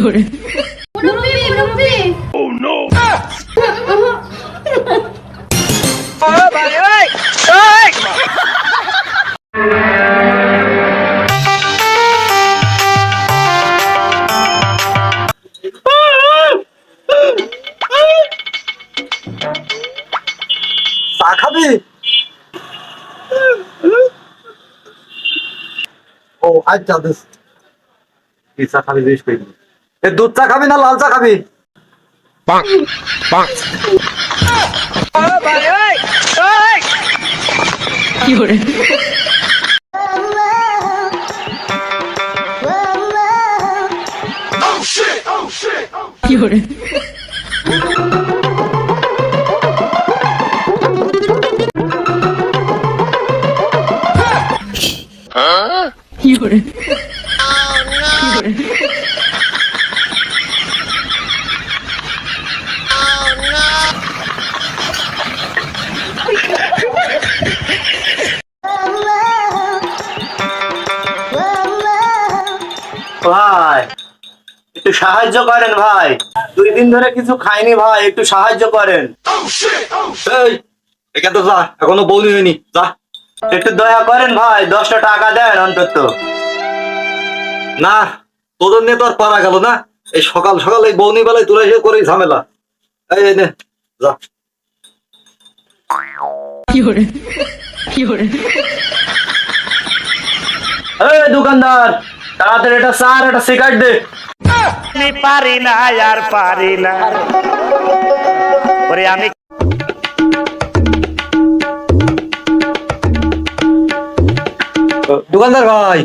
Oh no! চা খাবি? ও আচ্ছা বেশ। কি চা খাবি বেশ পেয়ে এ দুধ চা খাবি না লাল চা খাবি? Bonk! Bonk! Oh shit! Oh shit! ভাই একটু সাহায্য করেন ভাই, 2 দিন ধরে কিছু খাইনি ভাই, একটু সাহায্য করেন। Oh shit! Oh shit! এই এখান তো যা, এখনো বৌনি হয়নি, যা। একটু দয়া করেন ভাই, 10টা টাকা দেন অন্তত। না তোদের নিয়ে তো আর পারা গেল না, এই সকাল সকাল এই বৌনি বেলায় তোরা এসে করে ঝামেলা। এই নে যা। এই দোকানদার, তাড়াতাড়ি এটা চা আর একটা সিগারেট দে। আমি পারি না আর পারি না ওরে আমি দোকানদার ভাই,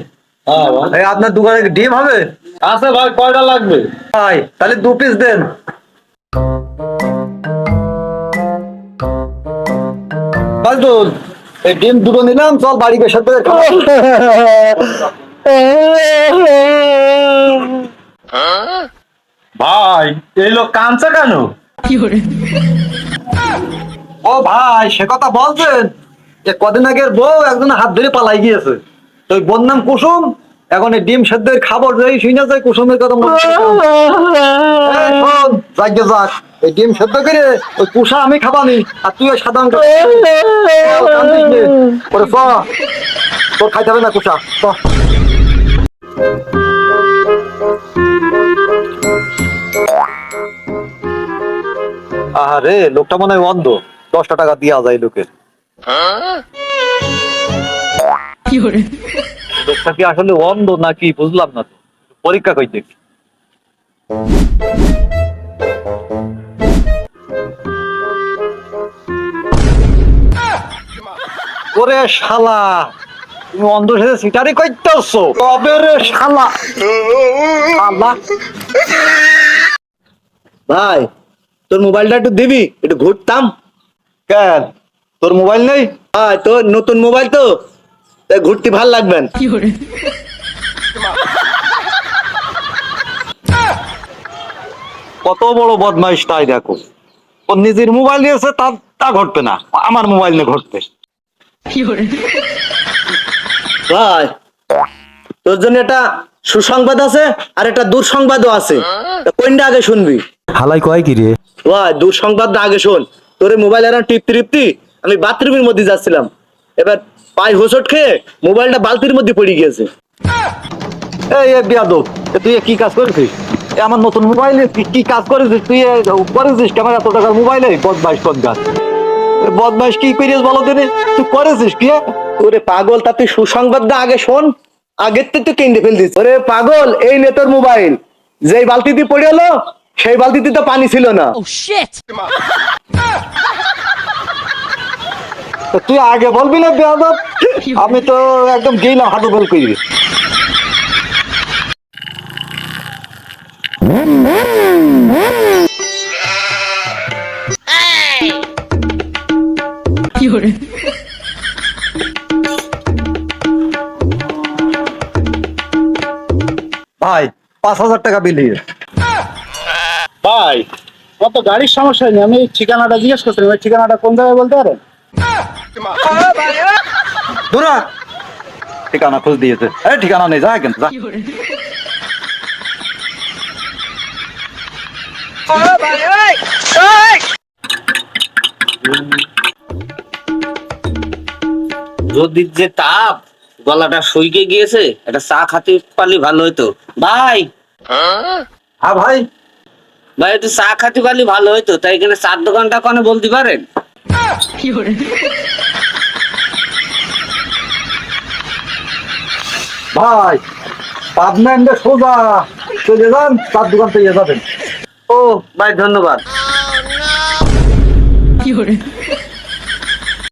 এই আপনার দোকানে কি ডিম হবে? আছে ভাই, কয়টা লাগবে? ভাই তাহলে 2 পিস দেন। বালদুল এই ডিম দুটো নিলাম, চল বাড়ি গিয়ে সাথে ভাই এই লোক কাঁদছে কেন? ও ভাই সে কথা বলছেন যে কদিন আগের বউ একজন হাত ধরে পালাই গিয়েছে, তো ওই বোন নাম কুসুম, এখন এই ডিম সেদ্ধ খাবার যাই শুনে যায় কুসুমের কথা মনে পড়ে। এই শোন, যাক গে যাক, এই ডিম সেদ্ধ করে ওই কুসা আমি খাবানি, আর তুই ওই সাধারণ তোর খাইতে হবে না কুসা। আরে লোকটা মনে হয় অন্ধ, 10টা টাকা দেওয়া যায় লোকের। লোকটা কি আসলে অন্ধ নাকি বুঝলাম না, পরীক্ষা কই দেখি। ওরে শালা, তুমি অন্ধ সেজে সিটারি করতেছো? তবে রে শালা, শালা। ভাই তোর মোবাইলটা একটু দিবি, একটু ঘুরতাম। কেন তোর মোবাইল নেই? ভাই তোর নতুন মোবাইল তো, তাই ঘুরতে ভাল লাগবেন। কত বড় বদমাইশ তাই দেখো, ওর নিজের মোবাইল নিয়েছে, তা ঘটবে না, আমার মোবাইল নিয়ে ঘটবে। ভাই তোর জন্য একটা সুসংবাদ আছে আর একটা দুঃসংবাদও আছে, তা কোনটা আগে শুনবি? হালাই কয় কি রে? ভাই দুঃসংবাদটা আগে শোন। তোর মোবাইল আর টিপতে আমি বাথরুমের মধ্যে যাচ্ছিলাম, এবার পায়ে হোঁচট খেয়ে মোবাইলটা বালতির মধ্যে পড়ে গিয়েছে। এই বিয়াদব, তুই কি কাজ করেছিস? আমার নতুন মোবাইলে কি কাজ করেছিস তুই? করেছিস আমার এত টাকার মোবাইলে? বদমাইশ বদগাছ, বদমাইশ কি করিস বলো দিনে, তুই করেছিস কি? ওরে পাগল, তা তুই সুসংবাদটা আগে শোন, আগের থেকে তুই কেন্দ্রে ফেল দিস। ওরে পাগল, এই নে তোর মোবাইল, যেই বালতিতে পড়ে এলো সেই বালতিতে তো পানি ছিল না। তুই আগে বলবি না বিয়াদব, আমি তো একদম গেলাম হাঁটু বল করি। ভাই 5,000 টাকা বিল দিয়ে। ভাই কত গাড়ির সমস্যা নেই, আমি ঠিকানাটা জিজ্ঞেস করছিলাম, ওই ঠিকানাটা কোন জায়গায় বলতে পারেন? ধরা ঠিকানা খোঁজ দিয়েছে, আরে ঠিকানা নেই, যা কেন যা। রোদির যে তাপ, গলাটা শুইকে গিয়েছে, একটা চা খাতে পারলে ভালো হতো। ভাই হ্যাঁ ভাই, ভাই একটু চা খাতে পারলে ভালো হতো। তাই এখানে চার দোকানটা কোনে বলতে পারেন? ভাই পাবনা এন্ডে সোজা চলে যান, তার দোকান পেয়ে যাবেন। ও ভাই ধন্যবাদ।